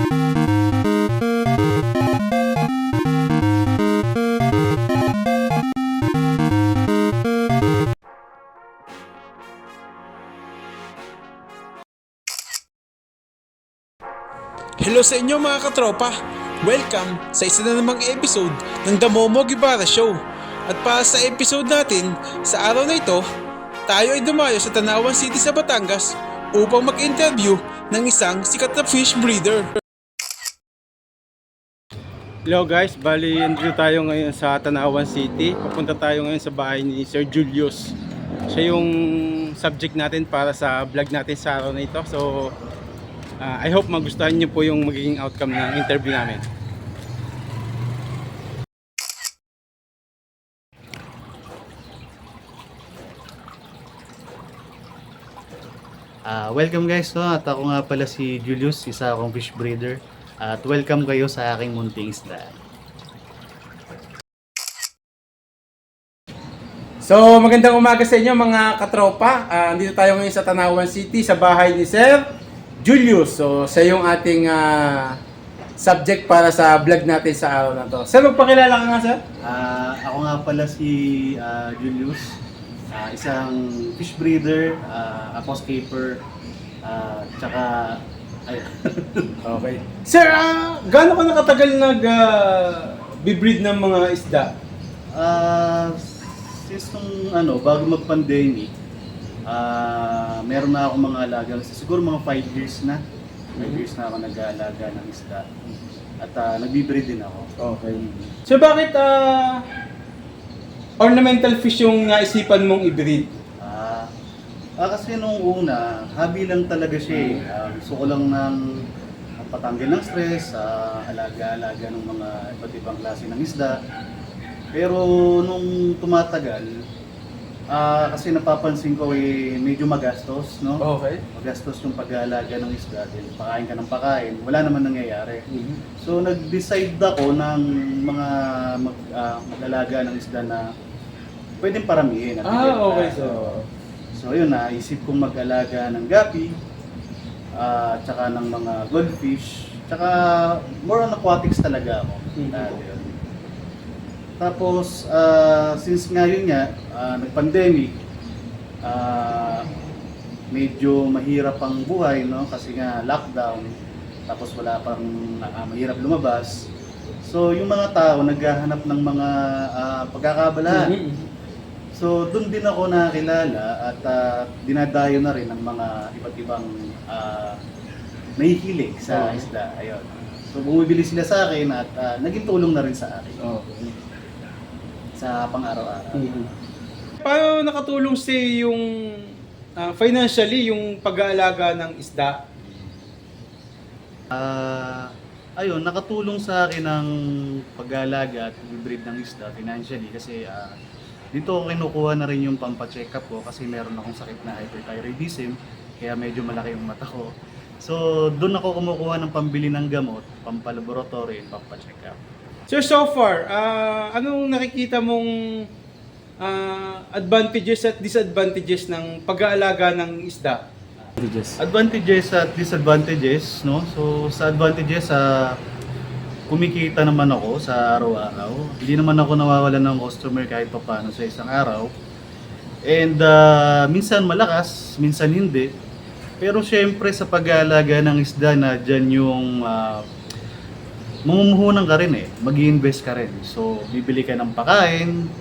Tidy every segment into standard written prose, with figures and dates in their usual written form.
Hello sa inyo mga katropa! Welcome sa isa na namang episode ng The Momo Guevara Show. At para sa episode natin, sa araw na ito, tayo ay dumayo sa Tanawan City sa Batangas upang mag-interview ng isang sikat na fish breeder. Hello guys, bali interview tayo ngayon sa Tanawan City. Papunta tayo ngayon sa bahay ni Sir Julius. Siya yung subject natin para sa vlog natin sa araw na ito. So, I hope magustuhan niyo po yung magiging outcome ng interview namin. Welcome guys, no? At ako nga pala si Julius, isa akong fish breeder. At welcome kayo sa aking munting isda. So, magandang umaga sa inyo mga katropa. Andito tayo ngayon sa Tanawan City sa bahay ni Sir Julius. So, siya yung ating subject para sa vlog natin sa araw na to. Sir, magpakilala ka nga, sir? Ako nga pala si Julius, isang fish breeder, aquascaper, tsaka ayun. Okay. Sir, gaano ka nakatagal bibreed ng mga isda? Since nung bago mag-pandemic, meron na ako mga alaga, siguro mga 5 years na. 5 years na ako nag-aalaga ng isda. At nagbe-breed din ako. Okay. So bakit ornamental fish yung naisipan mong i-breed? Kasi nung una, hobby lang talaga siya eh. Gusto ko lang ng patanggal ng stress, alaga-alaga ng mga iba't ibang klase ng isda. Pero nung tumatagal, kasi napapansin ko medyo magastos, no? Okay. Magastos yung pag-aalaga ng isda, din pakain ka ng pakain, wala naman nangyayari. So nag-decide ako ng mga mag-alaga ng isda na pwedeng paramihin. At Okay. So yun, naisip kong mag-alaga ng gapi, tsaka ng mga goldfish, tsaka more on aquatics talaga ako. Yun. Tapos, since ngayon nga, nag-pandemic, medyo mahirap ang buhay, no? Kasi nga lockdown, tapos wala pang mahirap lumabas. So, yung mga tao naghahanap ng mga pagkakabalahan. So, doon din ako nakilala at dinadayo na rin ng mga iba't ibang nahihilig sa isda. Ayun. So, bumibili sila sa akin at naging tulong na rin sa akin. Sa pang-araw-araw. Paano nakatulong yung financially yung pag-aalaga ng isda? Ayun, nakatulong sa akin ang pag-aalaga at breed ng isda financially kasi dito ako kinukuha na rin yung pampa-check up ko kasi meron akong sakit na hyperthyroidism kaya medyo malaki yung mata ko. So, doon ako kumukuha ng pambili ng gamot, pampalaboratory, pampa-check up. Sir, so far, anong nakikita mong advantages at disadvantages ng pag-aalaga ng isda? Advantages at disadvantages, no? So, sa advantages, kumikita naman ako sa araw-araw. Hindi naman ako nawawalan ng customer kahit paano sa isang araw. And minsan malakas, minsan hindi. Pero syempre sa pag-aalaga ng isda na dyan yung mamumuhunan ka rin mag-i-invest ka rin. So, bibili ka ng pakain,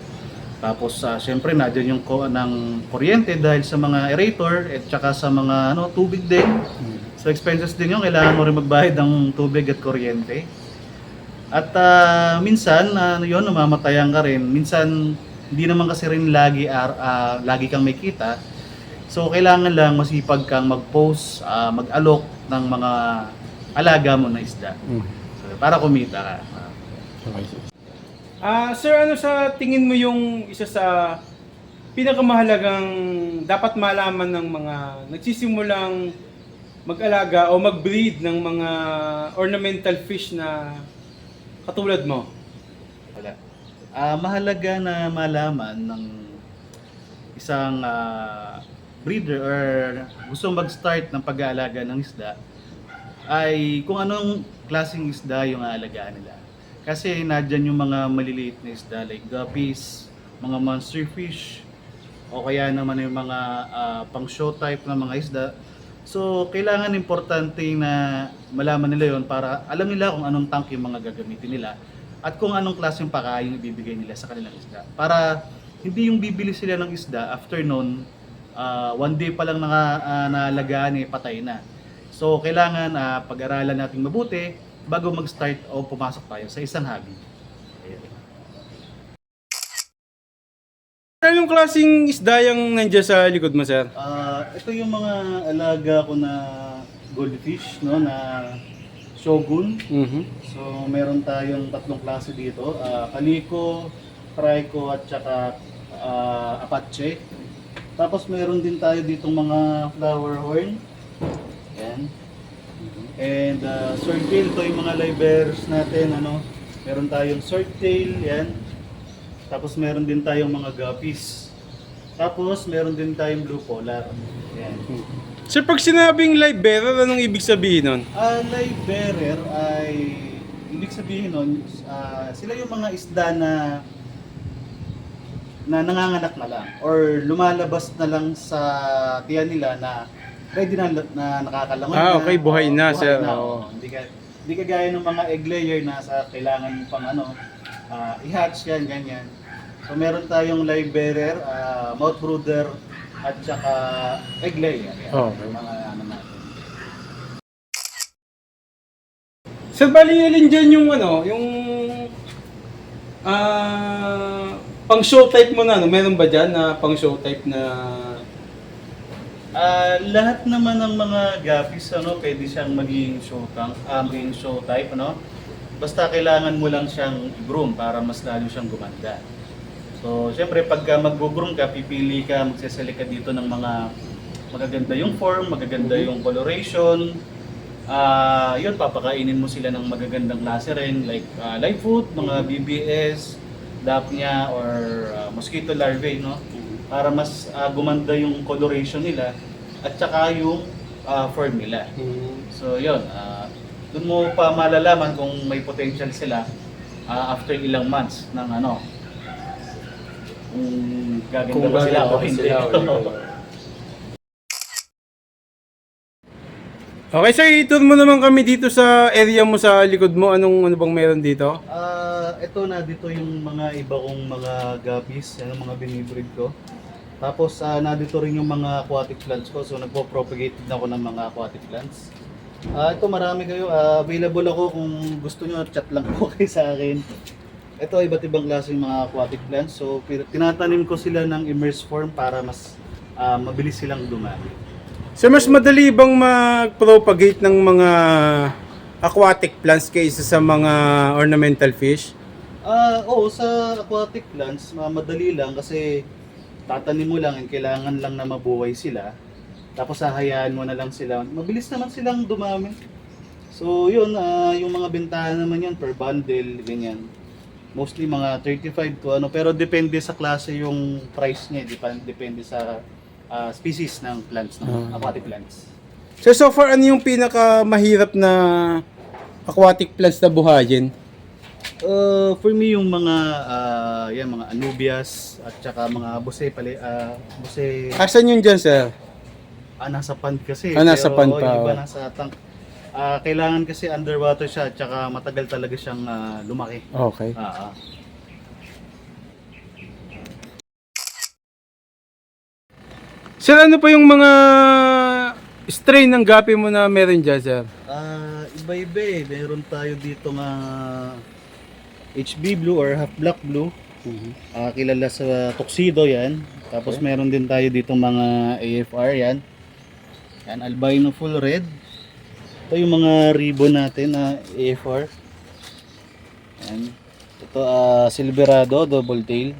tapos syempre na dyan yung ng kuryente dahil sa mga aerator at saka sa mga tubig din. So, expenses din yung kailangan mo rin magbayad ng tubig at kuryente. At minsan, namamatayan ka rin. Minsan, hindi naman kasi rin lagi kang may kita. So, kailangan lang masipag kang mag-post, mag-alok ng mga alaga mo na isda. So, para kumita ka. Sir, ano sa tingin mo yung isa sa pinakamahalagang dapat malaman ng mga nagsisimulang mag-alaga o mag-breed ng mga ornamental fish na katulad mo? Wala. Mahalaga na malaman ng isang breeder or gusto mag-start ng pag-aalaga ng isda ay kung anong klaseng isda yung aalagaan nila. Kasi nadyan yung mga maliliit na isda like guppies, mga monster fish, o kaya naman yung mga pang show type na mga isda. So, kailangan importante na malaman nila yon para alam nila kung anong tank yung mga gagamitin nila at kung anong klaseng pagkain yung ibibigay nila sa kanilang isda. Para hindi yung bibili sila ng isda, after nun, one day pa lang nalagaan patay na. So, kailangan pag-aralan natin mabuti bago mag-start o pumasok tayo sa isang hobby. Ayan. Anong klaseng isda yung nandiyan sa likod mo, sir? Ito yung mga alaga ko na goldfish, no, na shogun. Mhm. So, meron tayong tatlong klase dito. Kaliko, trico, at saka apache. Tapos meron din tayo ditong mga flower horn. Yan. And swordtail, ito yung mga live bearers natin. Ano? Meron tayong swordtail, yan. Tapos meron din tayong mga guppies. Tapos meron din tayong blue polar. Yan. Sir, pag sinabing live bearer, anong ibig sabihin nun? Live bearer ay ibig sabihin nun, sila yung mga isda na nanganganak na lang or lumalabas na lang sa tiyan nila na ready na nakakalangoy na. Okay, buhay na, sir. Na, Oo. Hindi ka gaya ng mga egg layer na sa kailangan mo pang i-hatch yan, ganyan. So meron tayong live bearer, mouth brooder, at saka egg layer. Yan, Okay. yung mga natin. Sir, bali alin dyan yung pang show type mo na, no? Meron ba dyan na pang show type na... Lahat naman ng mga guppies, pwede siyang maging show type, Basta kailangan mo lang siyang i-groom para mas lalo siyang gumanda. So, syempre pagka mag-groom ka, pipili ka, magsasali ka dito ng mga magaganda yung form, magaganda yung coloration. Yun, papakainin mo sila ng magagandang klase rin, like live food, mga BBS, Daphnia, or mosquito larvae, para mas gumanda yung coloration nila at saka yung form nila. So yun, doon mo pa malalaman kung may potential sila after ilang months ng kung gaganda ba sila o hindi. Okay, sir, i-tour mo naman kami dito sa area mo sa likod mo. Ano bang meron dito? Ito na dito yung mga iba kong mga guppies, mga binibreed ko. Tapos nandito rin yung mga aquatic plants ko. So nagpo-propagate din ako ng mga aquatic plants. Ito marami kayo. Available ako kung gusto nyo, chat lang po kayo sa akin. Ito iba't ibang klaseng mga aquatic plants. So tinatanim ko sila ng immersed form para mas mabilis silang dumami. Sir, mas madali bang mag-propagate ng mga aquatic plants kaysa sa mga ornamental fish? Oo, sa aquatic plants, madali lang kasi tatanim mo lang and kailangan lang na mabuhay sila. Tapos hahayaan mo na lang sila. Mabilis naman silang dumami. So yun, yung mga bentahan naman yan per bundle, ganyan. Mostly mga 35 to pero depende sa klase yung price niya, depende sa species ng plants, aquatic plants. So far, ano yung pinaka-mahirap na aquatic plants na buhayin? For me yung mga mga anubias at saka mga buse Asan yun dyan, sir? nasa pond kasi. Nasa pero pond pa, yung iba oh. nasa tank. Kailangan kasi underwater siya at saka matagal talaga siyang lumaki. Okay. Sir, ano pa yung mga strain ng gapi mo na meron dyan, sir? Iba-iba eh. Meron tayo dito nga HB Blue or Half Black Blue. Kilala sa Tuxedo yan. Tapos meron din tayo dito mga AFR yan. Yan, Albino Full Red. Ito yung mga ribbon natin na AFR. Yan. Ito Silverado Double Tail.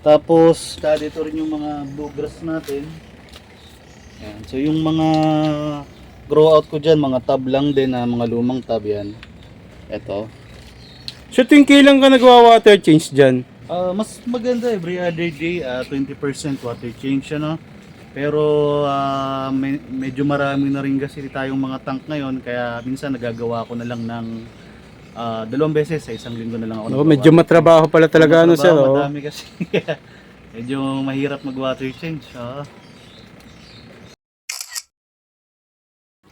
Tapos dito rin yung mga bluegrass natin. Yan. So yung mga grow out ko dyan, mga tab lang din, mga lumang tab yan. Ito. So tuwing kailan ka nagwa-water change dyan? Mas maganda every other day, 20% water change, Pero medyo marami na rin kasi tayong mga tank ngayon, kaya minsan nagagawa ko na lang ng 2 beses sa isang linggo na lang ako Oh, nagwa-water medyo change. matrabaho pala talaga ano sir. Oh. Madami kasi. Medyo mahirap mag-water change.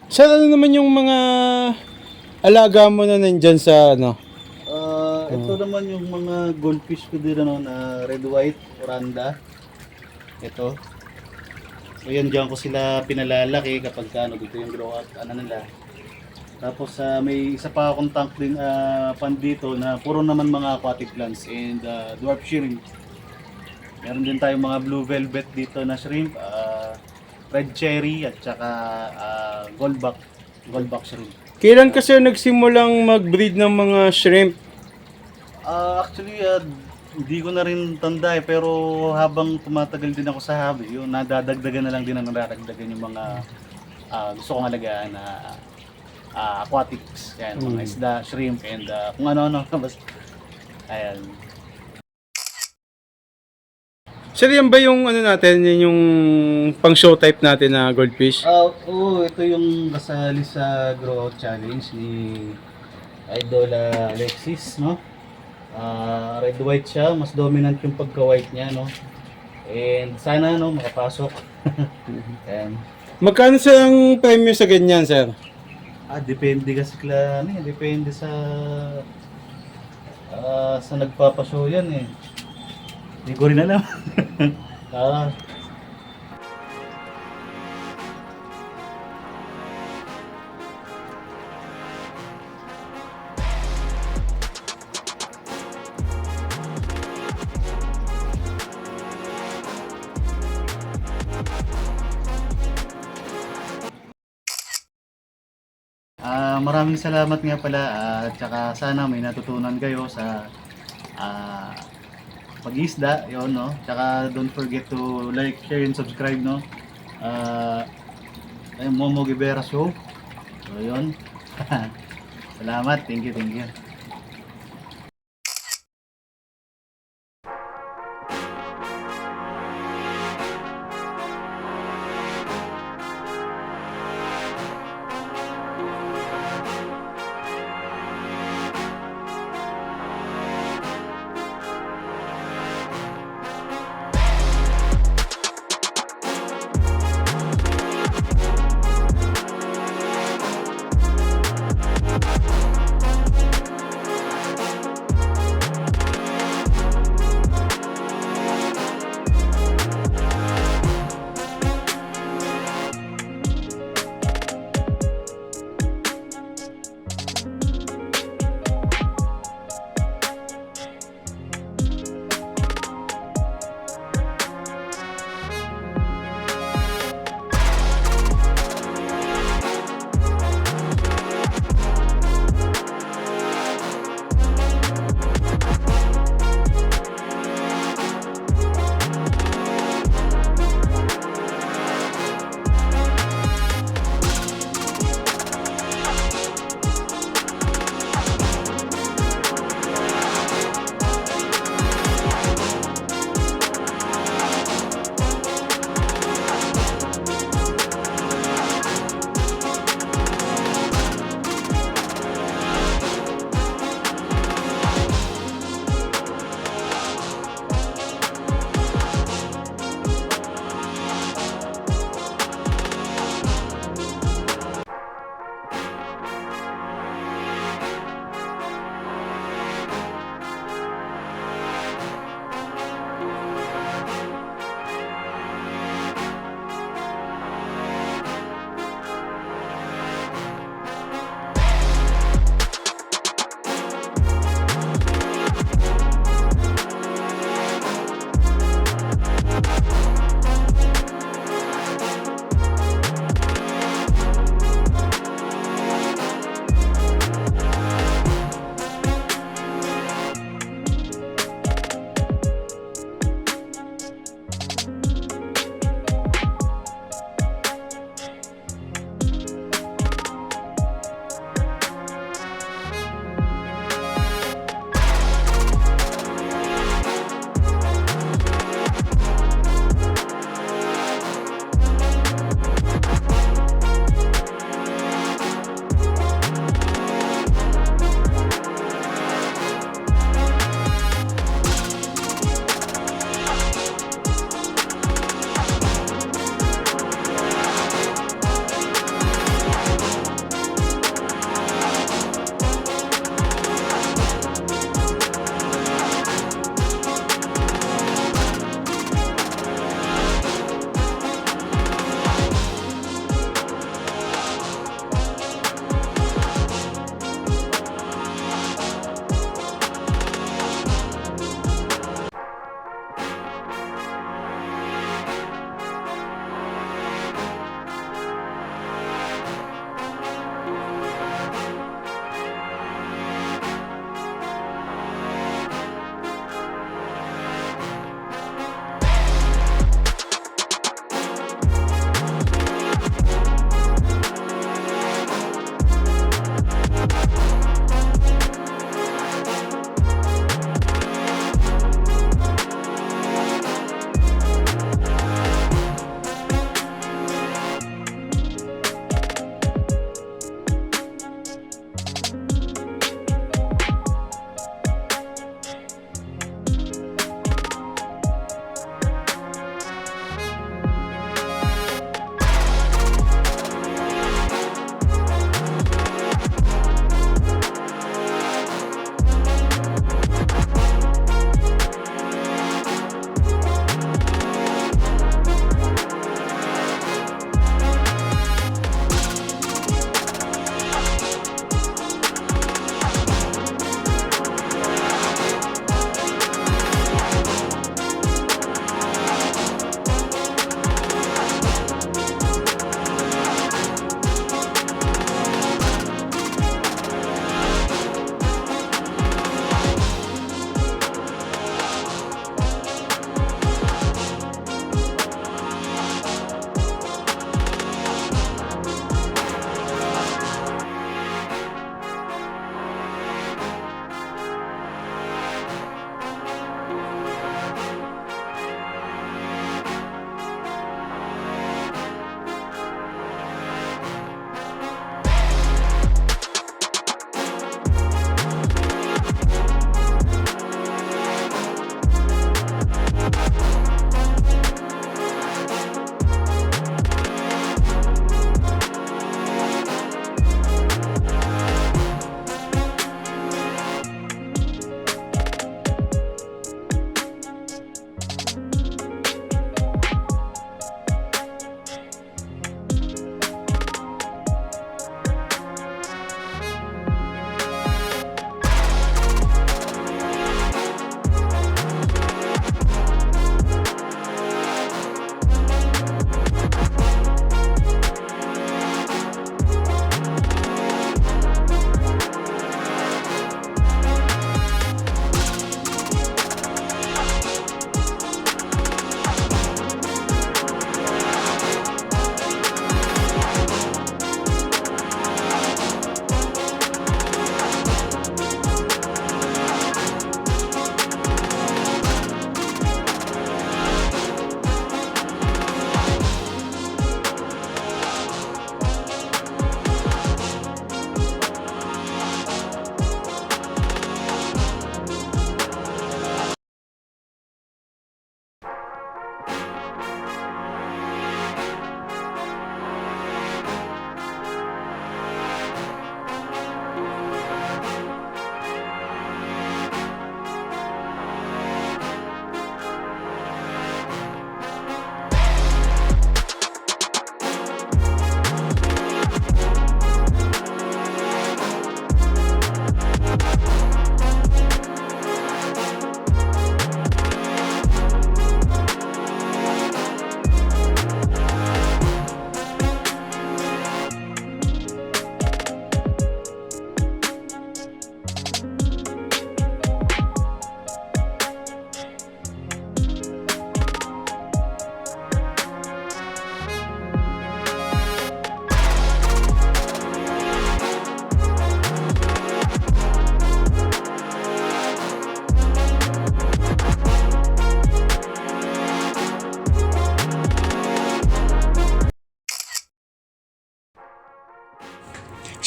Sir, ano naman yung mga alaga mo na nandyan sa ano? Ito naman yung mga goldfish ko din na red, white, oranda. Ito. So yan, dyan ko sila pinalalaki kapag dito yung grow out nila. Tapos may isa pa akong tank din pan dito na puro naman mga aquatic plants and dwarf shrimp. Meron din tayong mga blue velvet dito na shrimp, red cherry at saka goldback shrimp. Kailan kasi nagsimulang mag-breed ng mga shrimp? Actually, hindi ko na rin tanda pero habang tumatagal din ako sa hobby, yun, nadadagdagan na lang din ang nadadagdagan yung mga gusto kong alagaan na aquatics. Yan, mga isda, shrimp, and kung ano-ano. Basta, ayan. Sir, yan ba yung ano natin, yun yung pang show type natin na goldfish? Oo, ito yung kasali sa Grow Out Challenge ni Idol Alexis, no? Red white siya, mas dominant yung pagka-white niya, no? And sana makapasok. Ayan. Magkano sa ang premyo sa ganyan, sir? Depende kasi depende sa nagpapashow yan eh. Hindi ko rin alam. Maraming salamat nga pala at saka sana may natutunan kayo sa pag-isda, yun, no? Tsaka don't forget to like, share, and subscribe, no? Momo Gibera Show. So, yun. Salamat. Thank you.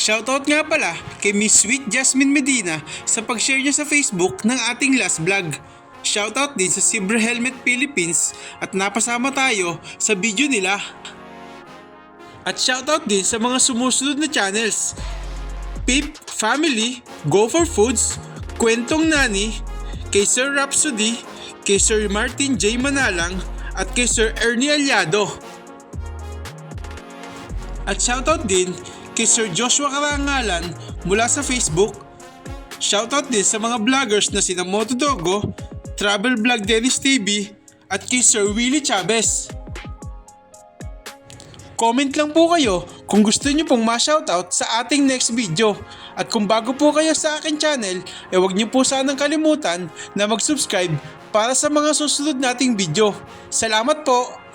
Shoutout nga pala kay Miss Sweet Jasmine Medina sa pag-share niya sa Facebook ng ating last vlog. Shoutout din sa Zebra Helmet Philippines at napasama tayo sa video nila. At shoutout din sa mga sumusunod na channels: Pip Family, Go for Foods, Kwentong Nani, kay Sir Rhapsody, kay Sir Martin J. Manalang, at kay Sir Ernie Aliado. At shoutout din kay Sir Joshua Karangalan mula sa Facebook. Shoutout din sa mga vloggers na sina Motodogo, Travel Vlog Dennis TV, at kay Sir Willie Chavez. Comment lang po kayo kung gusto nyo pong ma-shoutout sa ating next video. At kung bago po kayo sa akin channel, huwag nyo po sanang kalimutan na mag-subscribe para sa mga susunod nating video. Salamat po!